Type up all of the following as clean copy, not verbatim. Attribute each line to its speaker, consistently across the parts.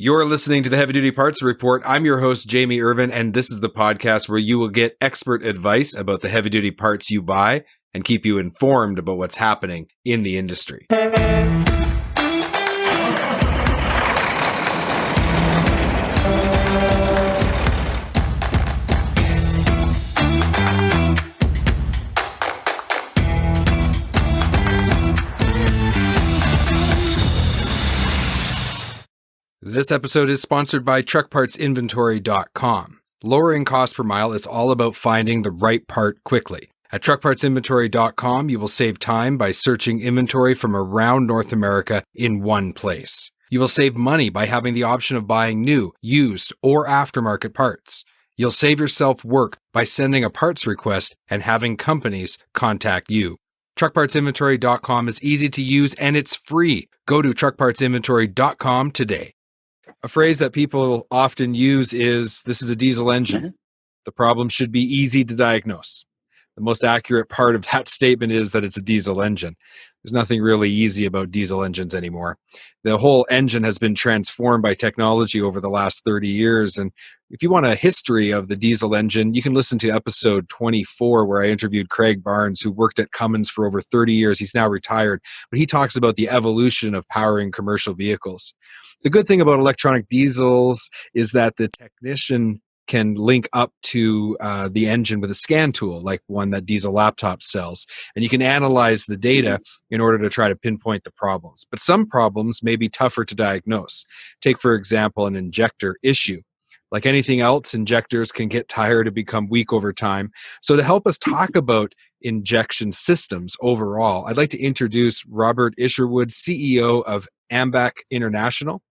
Speaker 1: You're listening to the Heavy Duty Parts Report. I'm your host, Jamie Irvin, and this is the podcast where you will get expert advice about the heavy duty parts you buy and keep you informed about what's happening in the industry. This episode is sponsored by truckpartsinventory.com. Lowering cost per mile is all about finding the right part quickly. At truckpartsinventory.com, you will save time by searching inventory from around North America in one place. You will save money by having the option of buying new, used, or aftermarket parts. You'll save yourself work by sending a parts request and having companies contact you. Truckpartsinventory.com is easy to use and it's free. Go to truckpartsinventory.com today. A phrase that people often use is, this is a diesel engine.
Speaker 2: Mm-hmm.
Speaker 1: The problem should be easy to diagnose. The most accurate part of that statement is that it's a diesel engine. There's nothing really easy about diesel engines anymore. The whole engine has been transformed by technology over the last 30 years. And if you want a history of the diesel engine, you can listen to episode 24, where I interviewed Craig Barnes, who worked at Cummins for over 30 years. He's now retired, but he talks about the evolution of powering commercial vehicles. The good thing about electronic diesels is that the technician can link up to the engine with a scan tool, like one that Diesel Laptop sells. And you can analyze the data in order to try to pinpoint the problems. But some problems may be tougher to diagnose. Take, for example, an injector issue. Like anything else, injectors can get tired and become weak over time. So to help us talk about injection systems overall, I'd like to introduce Robert Isherwood, CEO of AMBAC International.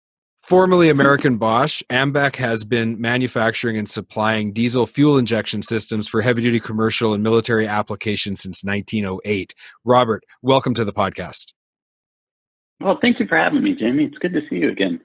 Speaker 1: Formerly American Bosch, AMBAC has been manufacturing and supplying diesel fuel injection systems for heavy-duty commercial and military applications since 1908. Robert, welcome to the podcast.
Speaker 2: Well, thank you for having me, Jamie. It's good to see you again.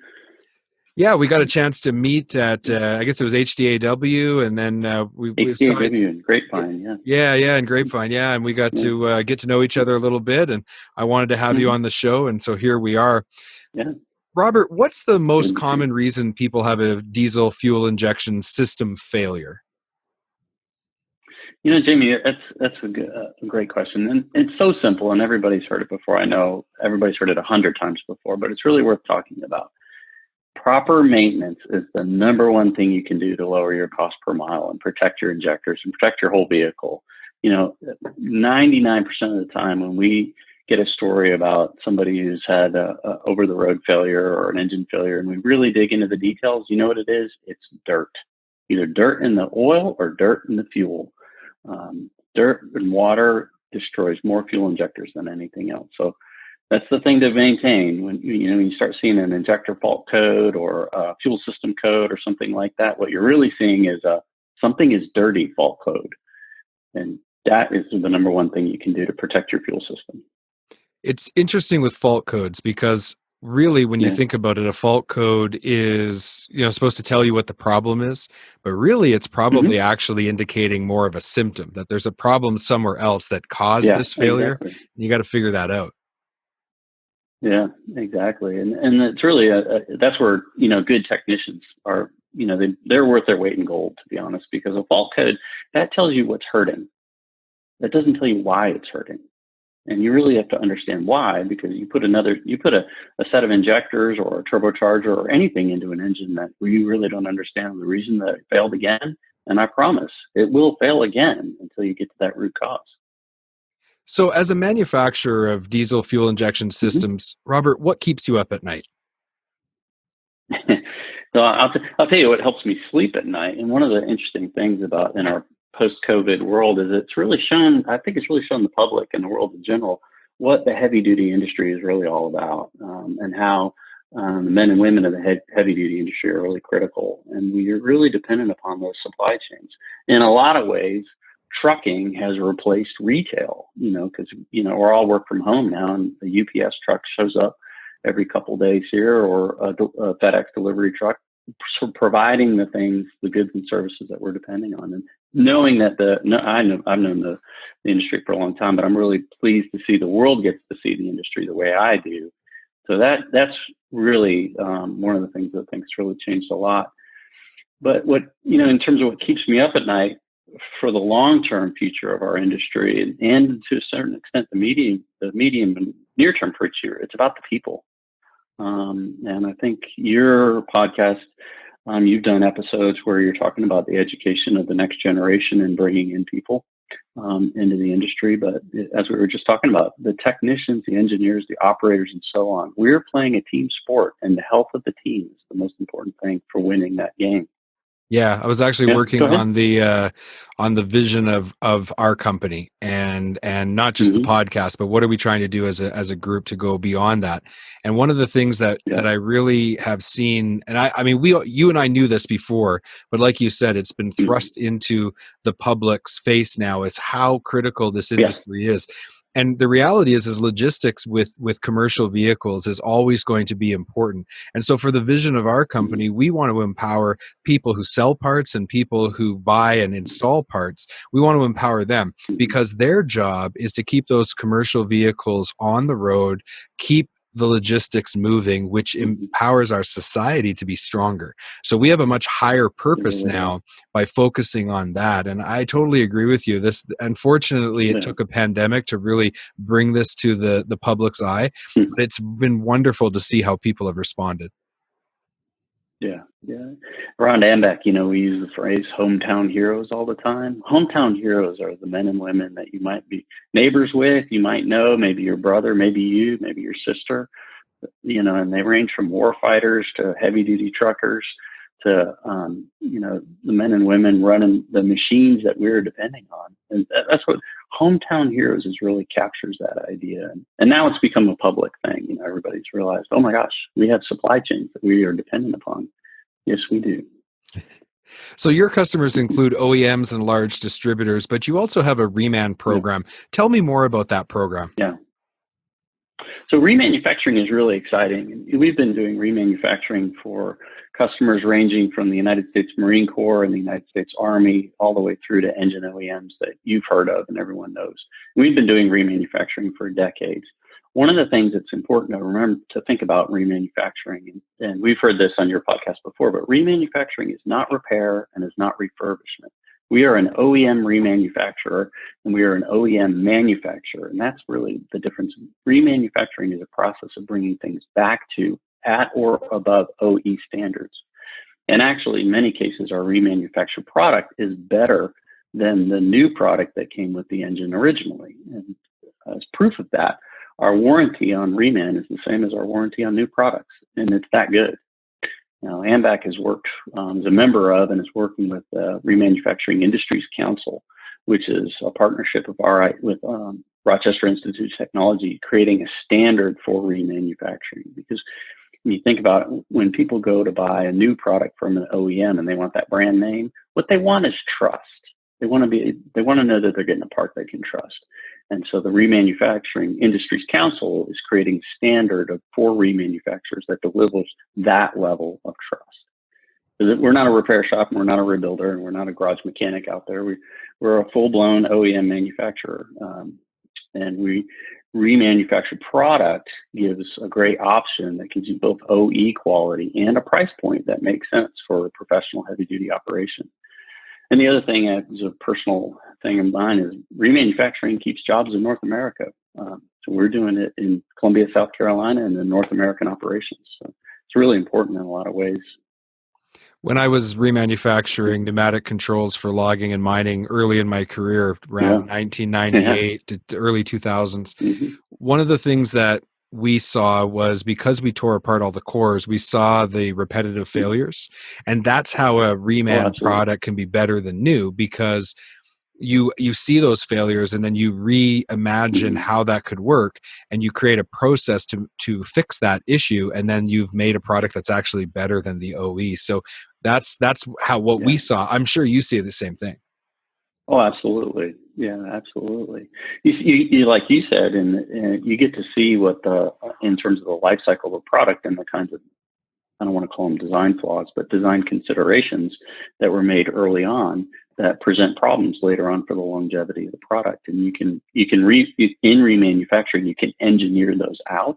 Speaker 1: Yeah, we got a chance to meet at, I guess it was HDAW, and then we
Speaker 2: signed in Grapevine,
Speaker 1: yeah, in Grapevine, yeah, and we got to get to know each other a little bit, and I wanted to have you on the show, and so here we are.
Speaker 2: Yeah.
Speaker 1: Robert, what's the most common reason people have a diesel fuel injection system failure?
Speaker 2: You know, Jamie, that's a great question. And it's so simple, and everybody's heard it before. I know everybody's heard it 100 times before, but it's really worth talking about. Proper maintenance is the number one thing you can do to lower your cost per mile and protect your injectors and protect your whole vehicle. You know, 99% of the time when we get a story about somebody who's had a over-the-road failure or an engine failure, and we really dig into the details, you know what it is? It's dirt. Either dirt in the oil or dirt in the fuel. Dirt and water destroys more fuel injectors than anything else. So that's the thing to maintain. When you start seeing an injector fault code or a fuel system code or something like that, what you're really seeing is something is dirty fault code. And that is the number one thing you can do to protect your fuel system.
Speaker 1: It's interesting with fault codes because really when you think about it, a fault code is supposed to tell you what the problem is, but really it's probably actually indicating more of a symptom, that there's a problem somewhere else that caused this failure.
Speaker 2: Exactly.
Speaker 1: And you got to figure that out.
Speaker 2: Yeah, exactly. And it's really that's where good technicians are. They're worth their weight in gold, to be honest, because a fault code that tells you what's hurting. That doesn't tell you why it's hurting. And you really have to understand why, because you put a set of injectors or a turbocharger or anything into an engine that you really don't understand the reason that it failed again. And I promise it will fail again until you get to that root cause.
Speaker 1: So as a manufacturer of diesel fuel injection systems, Robert, what keeps you up at night?
Speaker 2: So I'll tell you what helps me sleep at night. And one of the interesting things about in our post-COVID world is it's really shown the public and the world in general what the heavy-duty industry is really all about, and how the men and women of the heavy-duty industry are really critical. And we're really dependent upon those supply chains. In a lot of ways, trucking has replaced retail, because, we're all work from home now, and the UPS truck shows up every couple days here, or a FedEx delivery truck, providing the goods and services that we're depending on. And knowing that I've known the industry for a long time, but I'm really pleased to see the world gets to see the industry the way I do, So that's really one of the things that I think's really changed a lot. But what, in terms of what keeps me up at night for the long-term future of our industry, and to a certain extent the medium and near-term future, it's about the people. And I think your podcast, you've done episodes where you're talking about the education of the next generation and bringing in people into the industry. But as we were just talking about, the technicians, the engineers, the operators, and so on, we're playing a team sport, and the health of the team is the most important thing for winning that game.
Speaker 1: Yeah, I was actually
Speaker 2: Yeah, go
Speaker 1: working
Speaker 2: ahead.
Speaker 1: on the vision of our company, and not just the
Speaker 2: Mm-hmm.
Speaker 1: podcast, but what are we trying to do as a group to go beyond that? And one of the things that
Speaker 2: Yeah.
Speaker 1: I really have seen, and I mean, you and I knew this before, but like you said, it's been
Speaker 2: Mm-hmm.
Speaker 1: thrust into the public's face now, is how critical this
Speaker 2: Yeah.
Speaker 1: industry is. And the reality is logistics with commercial vehicles is always going to be important. And so for the vision of our
Speaker 2: Mm-hmm.
Speaker 1: company, we want to empower people who sell parts and people who buy and install parts. We want to empower them,
Speaker 2: Mm-hmm.
Speaker 1: because their job is to keep those commercial vehicles on the road, keep the logistics moving, which
Speaker 2: Mm-hmm.
Speaker 1: empowers our society to be stronger. So we have a much higher
Speaker 2: It
Speaker 1: purpose
Speaker 2: really does.
Speaker 1: now by focusing on that. And I totally agree with you. This, unfortunately, it
Speaker 2: Yeah.
Speaker 1: took a pandemic to really bring this to the public's eye,
Speaker 2: Mhm.
Speaker 1: but it's been wonderful to see how people have responded.
Speaker 2: Yeah. Yeah. Around AMBAC, we use the phrase hometown heroes all the time. Hometown heroes are the men and women that you might be neighbors with, you might know, maybe your brother, maybe you, maybe your sister, and they range from war fighters to heavy duty truckers to, the men and women running the machines that we're depending on. And that's what hometown heroes is, really captures that idea. And now it's become a public thing. Everybody's realized, oh my gosh, we have supply chains that we are dependent upon. Yes, we do.
Speaker 1: So your customers include OEMs and large distributors, but you also have a reman
Speaker 2: Yeah.
Speaker 1: program. Tell me more about that program.
Speaker 2: Yeah. So remanufacturing is really exciting. We've been doing remanufacturing for customers ranging from the United States Marine Corps and the United States Army all the way through to engine OEMs that you've heard of and everyone knows. We've been doing remanufacturing for decades. One of the things that's important to remember to think about remanufacturing, and we've heard this on your podcast before, but remanufacturing is not repair and is not refurbishment. We are an OEM remanufacturer and we are an OEM manufacturer. And that's really the difference. Remanufacturing is a process of bringing things back to at or above OE standards. And actually, in many cases, our remanufactured product is better than the new product that came with the engine originally. And as proof of that, our warranty on reman is the same as our warranty on new products. And it's that good. Now, AMBAC has worked as a member of and is working with the Remanufacturing Industries Council, which is a partnership of with Rochester Institute of Technology, creating a standard for remanufacturing. Because when you think about it, when people go to buy a new product from an OEM and they want that brand name, what they want is trust. They want to know that they're getting a part they can trust. And so the Remanufacturing Industries Council is creating a standard for remanufacturers that delivers that level of trust. We're not a repair shop, and we're not a rebuilder, and we're not a garage mechanic out there. We're a full-blown OEM manufacturer, and we remanufactured product gives a great option that gives you both OE quality and a price point that makes sense for a professional heavy-duty operation. And the other thing, as a personal thing of mine, is remanufacturing keeps jobs in North America. So we're doing it in Columbia, South Carolina, and in North American operations. So it's really important in a lot of ways.
Speaker 1: When I was remanufacturing pneumatic controls for logging and mining early in my career, around
Speaker 2: Yeah.
Speaker 1: 1998 to early 2000s,
Speaker 2: Mm-hmm.
Speaker 1: one of the things that we saw was, because we tore apart all the cores, we saw the repetitive
Speaker 2: Mm-hmm.
Speaker 1: failures. And that's how a
Speaker 2: Oh,
Speaker 1: reman
Speaker 2: absolutely.
Speaker 1: product can be better than new, because you see those failures and then you reimagine
Speaker 2: Mm-hmm.
Speaker 1: how that could work, and you create a process to fix that issue, and then you've made a product that's actually better than the OE. So that's how what
Speaker 2: Yeah.
Speaker 1: we saw. I'm sure you see the same thing.
Speaker 2: Oh, absolutely. Yeah, absolutely. You like you said, and you get to see what in terms of the life cycle of the product and the kinds of, I don't want to call them design flaws, but design considerations that were made early on that present problems later on for the longevity of the product. And in remanufacturing, you can engineer those out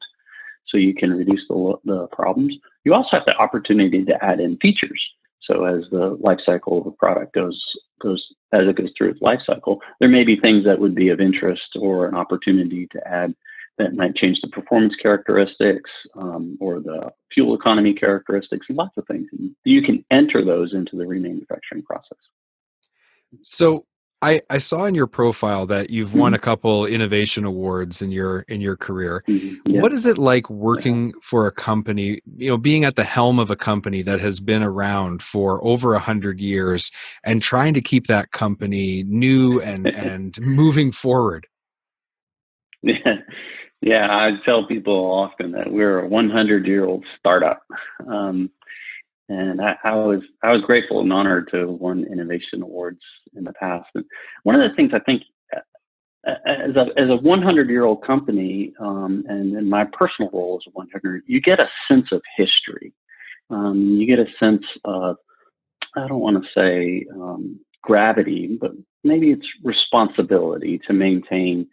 Speaker 2: so you can reduce the problems. You also have the opportunity to add in features. So as the life cycle of a product goes as it goes through its life cycle, there may be things that would be of interest or an opportunity to add that might change the performance characteristics or the fuel economy characteristics, and lots of things. And you can enter those into the remanufacturing process.
Speaker 1: So I saw in your profile that you've won
Speaker 2: Mm-hmm.
Speaker 1: a couple innovation awards in your career.
Speaker 2: Mm-hmm. Yeah.
Speaker 1: What is it like
Speaker 2: Yeah.
Speaker 1: working for a company, being at the helm of a company that has been around for over 100 years and trying to keep that company new and moving forward?
Speaker 2: Yeah. Yeah, I tell people often that we're a 100-year-old startup, and I was grateful and honored to have won innovation awards in the past. And one of the things I think, as a 100-year-old company, and in my personal role as a 100, you get a sense of history. You get a sense of, I don't want to say gravity, but maybe it's responsibility to maintain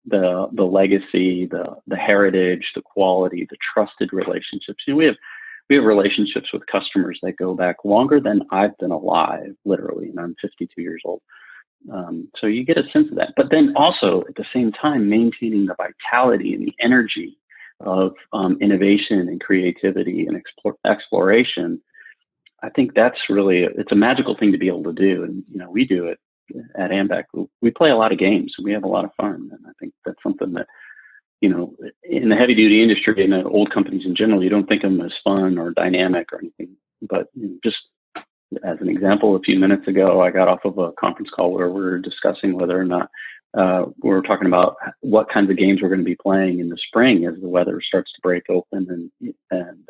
Speaker 2: the legacy, the heritage, the quality, the trusted relationships. We have relationships with customers that go back longer than I've been alive, literally, and I'm 52 years old. So you get a sense of that. But then also at the same time, maintaining the vitality and the energy of innovation and creativity and exploration. I think that's really, it's a magical thing to be able to do. And, we do it at Ambec. We play a lot of games and we have a lot of fun. And I think that's something that, in the heavy duty industry and the old companies in general, you don't think of them as fun or dynamic or anything. But just as an example, a few minutes ago, I got off of a conference call where we were discussing whether or not we were talking about what kinds of games we're going to be playing in the spring as the weather starts to break open. And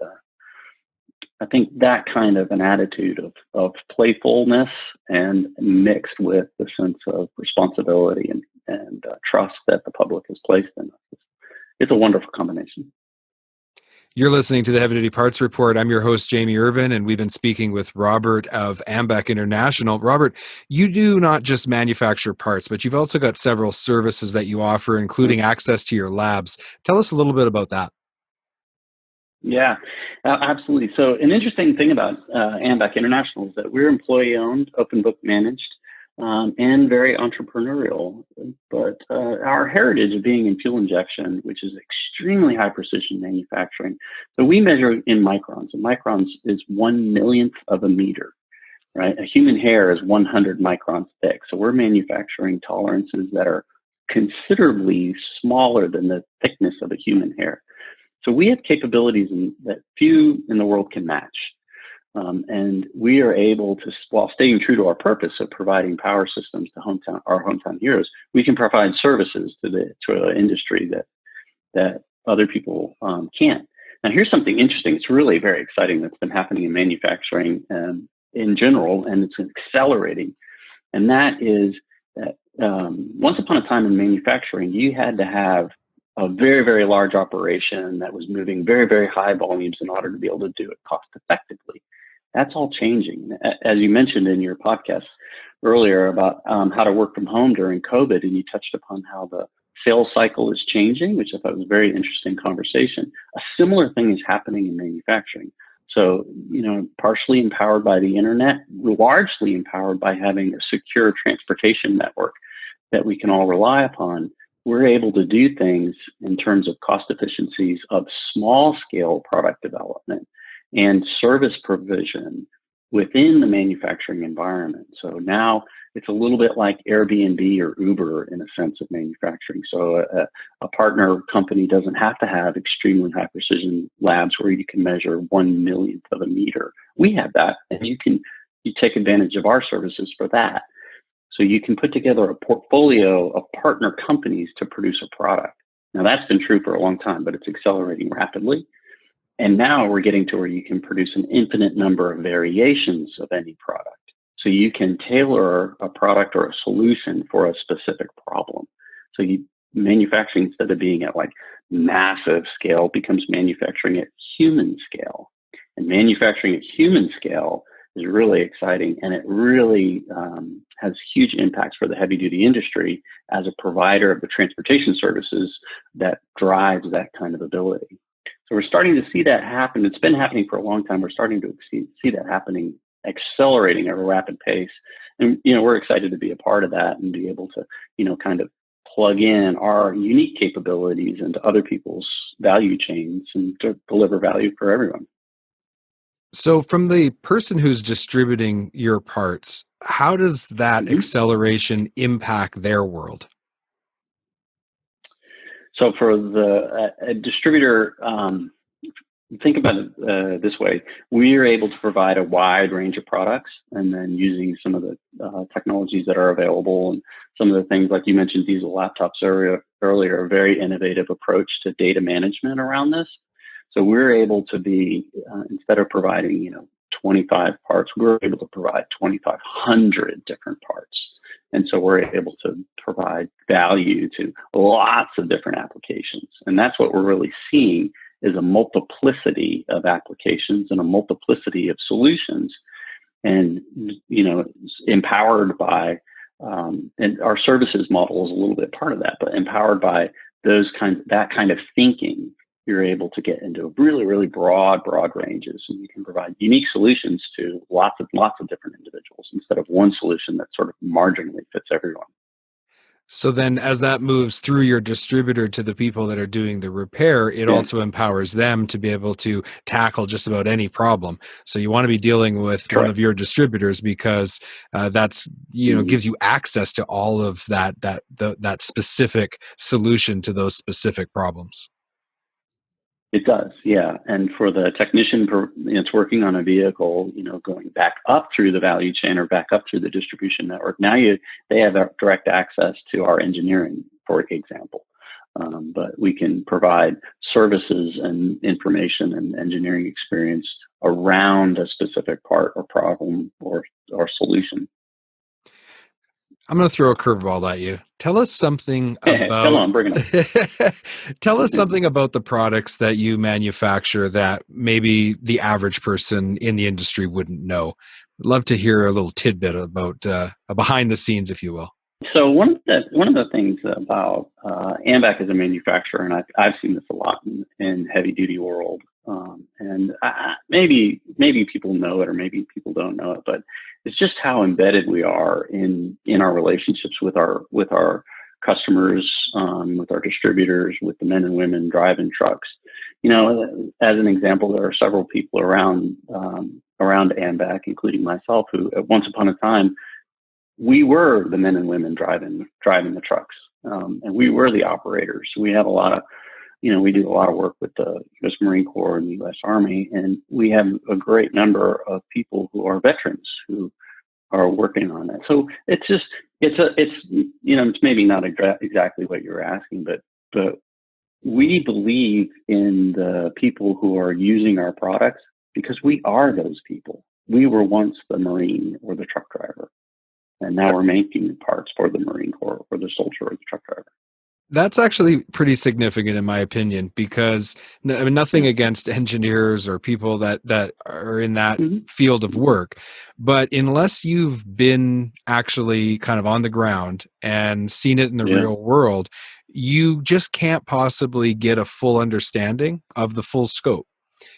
Speaker 2: I think that kind of an attitude of playfulness and mixed with the sense of responsibility and trust that the public has placed in us, it's a wonderful combination.
Speaker 1: You're listening to the Heavy Duty Parts Report. I'm your host, Jamie Irvin, and we've been speaking with Robert of Ambec International. Robert, you do not just manufacture parts, but you've also got several services that you offer, including access to your labs. Tell us a little bit about that.
Speaker 2: Yeah, absolutely. So an interesting thing about Ambec International is that we're employee-owned, open book managed, and very entrepreneurial. But our heritage of being in fuel injection, which is extremely high precision manufacturing, so we measure in microns, and microns is 1/1,000,000th of a meter, right? A human hair is 100 microns thick. So we're manufacturing tolerances that are considerably smaller than the thickness of a human hair. So we have capabilities that few in the world can match. And we are able to, while staying true to our purpose of providing power systems to our hometown heroes, we can provide services to the industry that other people can't. Now, here's something interesting. It's really very exciting that's been happening in manufacturing in general, and it's accelerating. And that is that once upon a time in manufacturing, you had to have a very, very large operation that was moving very, very high volumes in order to be able to do it cost effectively. That's all changing. As you mentioned in your podcast earlier about how to work from home during COVID, and you touched upon how the sales cycle is changing, which I thought was a very interesting conversation. A similar thing is happening in manufacturing. So, partially empowered by the internet, largely empowered by having a secure transportation network that we can all rely upon. We're able to do things in terms of cost efficiencies of small scale product development and service provision within the manufacturing environment. So now it's a little bit like Airbnb or Uber in a sense of manufacturing. So a partner company doesn't have to have extremely high precision labs where you can measure 1/1,000,000th of a meter. We have that, and you take advantage of our services for that. So you can put together a portfolio of partner companies to produce a product. Now that's been true for a long time, but it's accelerating rapidly. And now we're getting to where you can produce an infinite number of variations of any product. So you can tailor a product or a solution for a specific problem. So manufacturing, instead of being at like massive scale, becomes manufacturing at human scale. And manufacturing at human scale is really exciting, and it really has huge impacts for the heavy duty industry as a provider of the transportation services that drives that kind of ability. So we're starting to see that happen. It's been happening for a long time. We're starting to see that happening, accelerating at a rapid pace. And, we're excited to be a part of that and be able to, kind of plug in our unique capabilities into other people's value chains and to deliver value for everyone.
Speaker 1: So, from the person who's distributing your parts, how does that
Speaker 2: Mhm.
Speaker 1: acceleration impact their world?
Speaker 2: So for the a distributor, think about it this way: we are able to provide a wide range of products, and then using some of the technologies that are available, and some of the things like you mentioned, diesel laptops earlier, a very innovative approach to data management around this. So we're able to be instead of providing 25 parts, we're able to provide 2,500 different parts. And so we're able to provide value to lots of different applications. And that's what we're really seeing is a multiplicity of applications and a multiplicity of solutions. And, empowered by, and our services model is a little bit part of that, but empowered by that kind of thinking, you're able to get into really, really broad ranges, and you can provide unique solutions to lots of different individuals instead of one solution that sort of marginally fits everyone.
Speaker 1: So then, as that moves through your distributor to the people that are doing the repair, it
Speaker 2: Yeah,
Speaker 1: also empowers them to be able to tackle just about any problem. So you want to be dealing with one of
Speaker 2: correct.
Speaker 1: your distributors because that's
Speaker 2: Mhm.
Speaker 1: gives you access to all of that specific solution to those specific problems.
Speaker 2: It does, yeah. And for the technician it's working on a vehicle, going back up through the value chain or back up through the distribution network. Now they have direct access to our engineering, for example. But we can provide services and information and engineering experience around a specific part or problem or solution.
Speaker 1: I'm going to throw a curveball at you. Tell us something
Speaker 2: Come
Speaker 1: about
Speaker 2: on, bring it on.
Speaker 1: tell us something about the products that you manufacture that maybe the average person in the industry wouldn't know. I'd love to hear a little tidbit about a behind the scenes, if you will.
Speaker 2: So one of the things about AMBAC as a manufacturer, and I've seen this a lot in heavy duty world, and maybe people know it or maybe people don't know it, but it's just how embedded we are in our relationships with our customers, with our distributors, with the men and women driving trucks. As an example, there are several people around AMBAC, including myself, who at once upon a time we were the men and women driving the trucks, and we were the operators. We have a lot of, we do a lot of work with the U.S. Marine Corps and the U.S. Army, and we have a great number of people who are veterans who are working on it. So it's maybe not exactly what you're asking, but we believe in the people who are using our products because we are those people. We were once the Marine or the truck driver, and now we're making parts for the Marine Corps or the soldier or the truck driver.
Speaker 1: That's actually pretty significant in my opinion because I mean nothing
Speaker 2: Yeah.
Speaker 1: against engineers or people that are in that
Speaker 2: Hmm.
Speaker 1: field of work, but unless you've been actually kind of on the ground and seen it in the
Speaker 2: Yeah.
Speaker 1: real world, you just can't possibly get a full understanding of the full scope.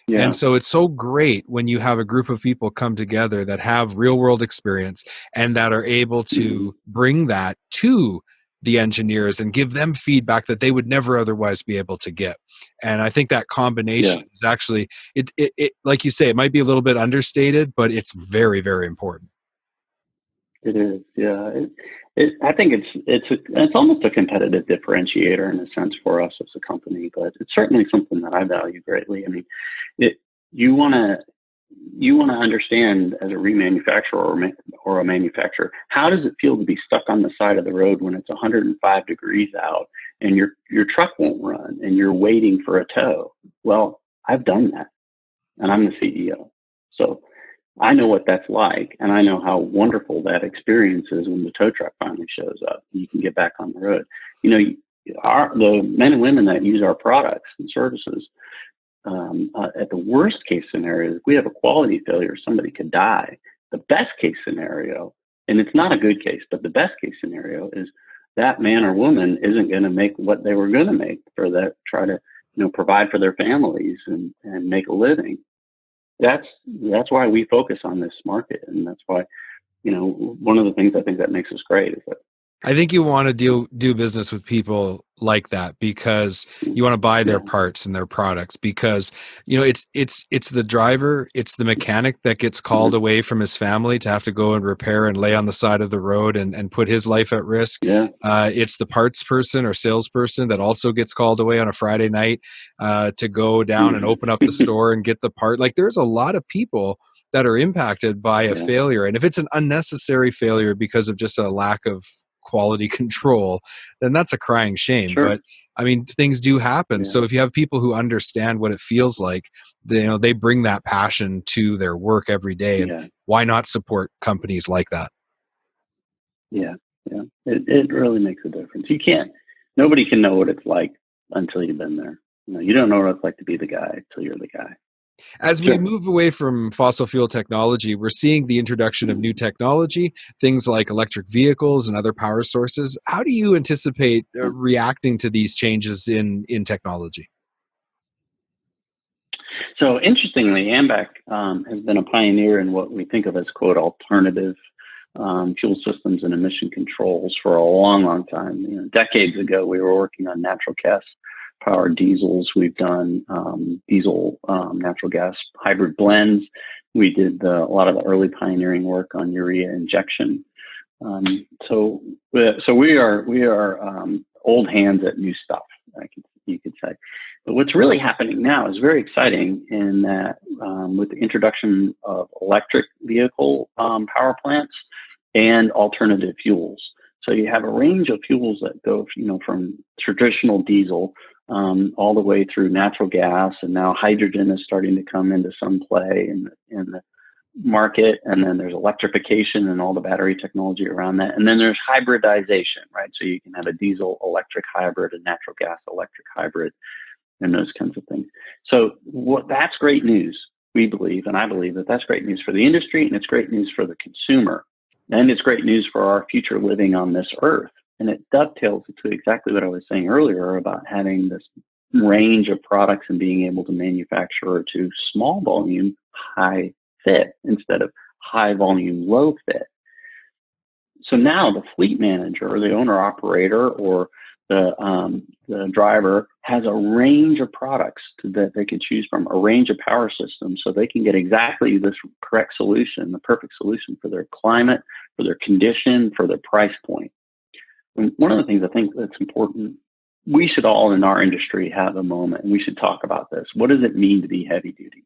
Speaker 1: And
Speaker 2: Yeah.
Speaker 1: so it's so great when you have a group of people come together that have real world experience and that are able
Speaker 2: Hmm.
Speaker 1: to bring that to the engineers and give them feedback that they would never otherwise be able to get. And I think that
Speaker 2: Yeah.
Speaker 1: combination is actually it like you say, it might be a little bit understated, but it's very, very important.
Speaker 2: It is. Yeah. I think it's almost a competitive differentiator in a sense for us as a company, but it's certainly something that I value greatly. I mean, it you want to you want to understand as a remanufacturer or a manufacturer, how does it feel to be stuck on the side of the road when it's 105 degrees out and your truck won't run and you're waiting for a tow? Well, I've done that, and I'm the CEO, so I know what that's like, and I know how wonderful that experience is when the tow truck finally shows up and you can get back on the road. You know, the men and women that use our products and services, at the worst case scenario, if we have a quality failure, somebody could die. The best case scenario, and it's not a good case, but the best case scenario is that man or woman isn't going to make what they were going to make for that, try to provide for their families and make a living. That's why we focus on this market, and that's why, one of the things I think that makes us great is that.
Speaker 1: I think you want to do business with people like that because you want to buy their
Speaker 2: Yeah.
Speaker 1: parts and their products because it's the driver, it's the mechanic that gets called
Speaker 2: Mhm.
Speaker 1: away from his family to have to go and repair and lay on the side of the road and put his life at risk.
Speaker 2: Yeah.
Speaker 1: It's the parts person or salesperson that also gets called away on a Friday night to go down and
Speaker 2: Mhm.
Speaker 1: open up the store and get the part. Like there's a lot of people that are impacted by a
Speaker 2: Yeah.
Speaker 1: failure, and if it's an unnecessary failure because of just a lack of quality control, then that's a crying shame.
Speaker 2: Sure.
Speaker 1: But I mean, things do happen.
Speaker 2: Yeah.
Speaker 1: So if you have people who understand what it feels like, they bring that passion to their work every day. And
Speaker 2: Yeah.
Speaker 1: why not support companies like that?
Speaker 2: Yeah. Yeah. It really makes a difference. Nobody can know what it's like until you've been there. You don't know what it's like to be the guy until you're the guy.
Speaker 1: As we
Speaker 2: Sure.
Speaker 1: move away from fossil fuel technology, we're seeing the introduction of new
Speaker 2: Mhm.
Speaker 1: technology, things like electric vehicles and other power sources. How do you anticipate
Speaker 2: Yeah.
Speaker 1: reacting to these changes in technology?
Speaker 2: So interestingly, AMBAC has been a pioneer in what we think of as quote alternative fuel systems and emission controls for a long, long time. Decades ago, we were working on natural gas powered diesels. We've done diesel natural gas hybrid blends. We did a lot of the early pioneering work on urea injection. So we are old hands at new stuff, you could say. But what's really happening now is very exciting in that with the introduction of electric vehicle power plants and alternative fuels. So you have a range of fuels that go, from traditional diesel all the way through natural gas, and now hydrogen is starting to come into some play in the market, and then there's electrification and all the battery technology around that, and then there's hybridization, right? So you can have a diesel electric hybrid, a natural gas electric hybrid, and those kinds of things. So that's great news, we believe, and I believe that that's great news for the industry, and it's great news for the consumer, and it's great news for our future living on this earth. And it dovetails to exactly what I was saying earlier about having this range of products and being able to manufacture to small volume, high fit instead of high volume, low fit. So now the fleet manager or the owner operator or the driver has a range of products that they can choose from, a range of power systems, so they can get exactly this correct solution, the perfect solution for their climate, for their condition, for their price point. And one of the things I think that's important, we should all in our industry have a moment and we should talk about this. What does it mean to be heavy duty?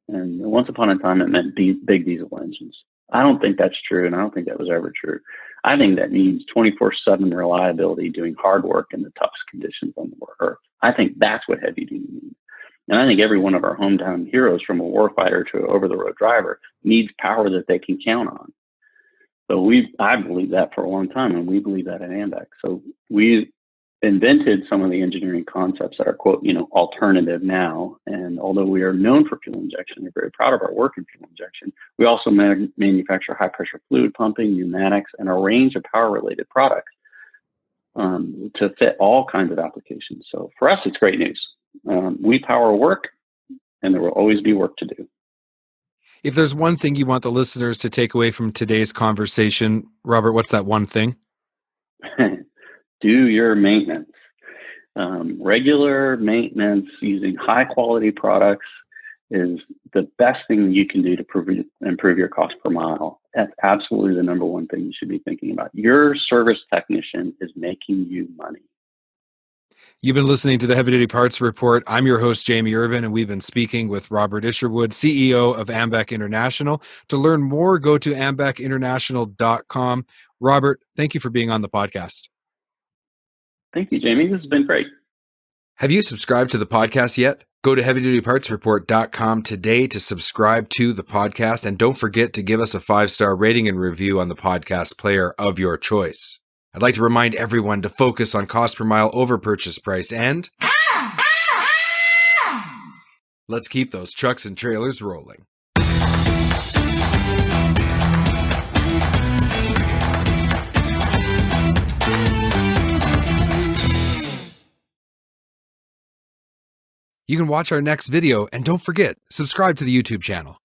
Speaker 2: And once upon a time, it meant big diesel engines. I don't think that's true, and I don't think that was ever true. I think that means 24/7 reliability, doing hard work in the toughest conditions on the earth. I think that's what heavy duty means. And I think every one of our hometown heroes, from a warfighter to an over-the-road driver, needs power that they can count on. So I believe that for a long time, and we believe that at AMBAC. So we invented some of the engineering concepts that are, quote, alternative now. And although we are known for fuel injection, we're very proud of our work in fuel injection, we also manufacture high pressure fluid pumping, pneumatics, and a range of power related products to fit all kinds of applications. So for us, it's great news. We power work, and there will always be work to do.
Speaker 1: If there's one thing you want the listeners to take away from today's conversation, Robert, what's that one thing?
Speaker 2: Do your maintenance. Regular maintenance using high quality products is the best thing you can do to improve your cost per mile. That's absolutely the number one thing you should be thinking about. Your service technician is making you money.
Speaker 1: You've been listening to the Heavy Duty Parts Report. I'm your host, Jamie Irvin, and we've been speaking with Robert Isherwood, CEO of AMBAC International. To learn more, go to ambacinternational.com. Robert, thank you for being on the podcast.
Speaker 2: Thank you, Jamie. This has been great.
Speaker 1: Have you subscribed to the podcast yet? Go to heavydutypartsreport.com today to subscribe to the podcast, and don't forget to give us a 5-star rating and review on the podcast player of your choice. I'd like to remind everyone to focus on cost per mile over purchase price, and let's keep those trucks and trailers rolling. You can watch our next video, and don't forget, subscribe to the YouTube channel.